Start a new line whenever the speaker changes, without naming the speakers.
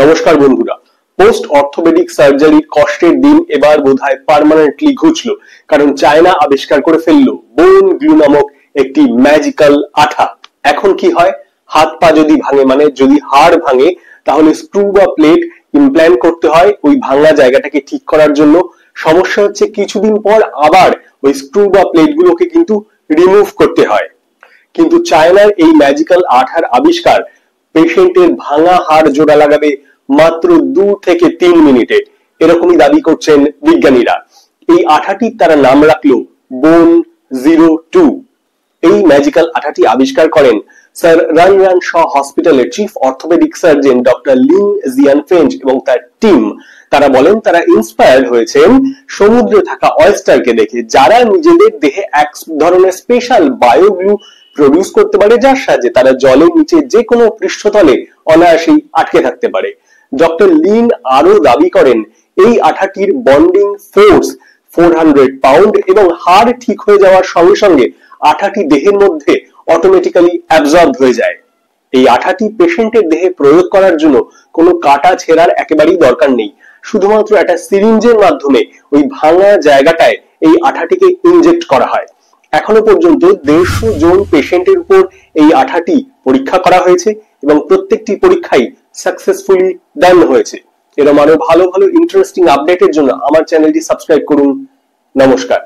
নমস্কার বন্ধুরা, post orthopaedic সার্জারির কষ্টের দিন এবার বোধহয় পার্মানেন্টলি ঘুচলো, কারণ চায়না আবিষ্কার করে ফেললো বোন গ্লু নামক একটি ম্যাজিক্যাল আঠা। এখন কি হয়, হাত পা যদি ভাঙে, মানে যদি হাড় ভাঙে, তাহলে স্ক্রু বা প্লেট ইমপ্ল্যান্ট করতে হয় ওই ভাঙা জায়গাটাকে ঠিক করার জন্য। সমস্যা হচ্ছে কিছুদিন পর আবার ওই স্ক্রু বা প্লেট গুলোকে কিন্তু রিমুভ করতে হয়। কিন্তু চায়নার এই ম্যাজিক্যাল আঠার আবিষ্কার পেশেন্টের ভাঙা হাড় জোড়া লাগাবে মাত্র 2 থেকে 3 মিনিটে, এরকমই দাবি করছেন বিজ্ঞানীরা। এই আঠাটির তারা নাম রাখলো বোন 02। এই ম্যাজিক্যাল আঠাটি আবিষ্কার করেন স্যার রানরান শ হসপিটালের chief orthopaedic surgeon doctor Lin Jianfeng এবং তার টিম। তারা বলেন তারা ইন্সপায়ার্ড হয়েছেন সমুদ্রে থাকা অয়েস্টারকে দেখে, যারা নিজেদের দেহে এক ধরনের স্পেশাল বায়োগ্লু প্রডিউস করতে পারে, যার সাহায্যে তারা জলের নিচে যে কোনো পৃষ্ঠতলে অনায়াসেই আটকে থাকতে পারে। ডক্টর লিন আরো দাবি করেন এই আঠাটির বন্ডিং ফোর্স 400 পাউন্ড এবং হাড় ঠিক হয়ে যাওয়ার সঙ্গে সঙ্গে আঠাটি দেহের মধ্যে অটোমেটিক্যালি অ্যাবজর্ব হয়ে যায়। এই আঠাটি পেশেন্টের দেহে প্রয়োগ করার জন্য কোনো কাটা ছেঁড়ার একেবারেই দরকার নেই, শুধুমাত্র একটা সিরিঞ্জের মাধ্যমে ওই ভাঙা জায়গাটায় এই আঠাটিকে ইনজেক্ট করা হয়। এখনো পর্যন্ত 150 জন পেশেন্টের উপর এই আঠাটি পরীক্ষা করা হয়েছে এবং প্রত্যেকটি পরীক্ষাই সাকসেসফুলি ডান হয়েছে। এরকম আরো ভালো ভালো ইন্টারেস্টিং আপডেটের জন্য আমার চ্যানেলটি সাবস্ক্রাইব করুন। নমস্কার।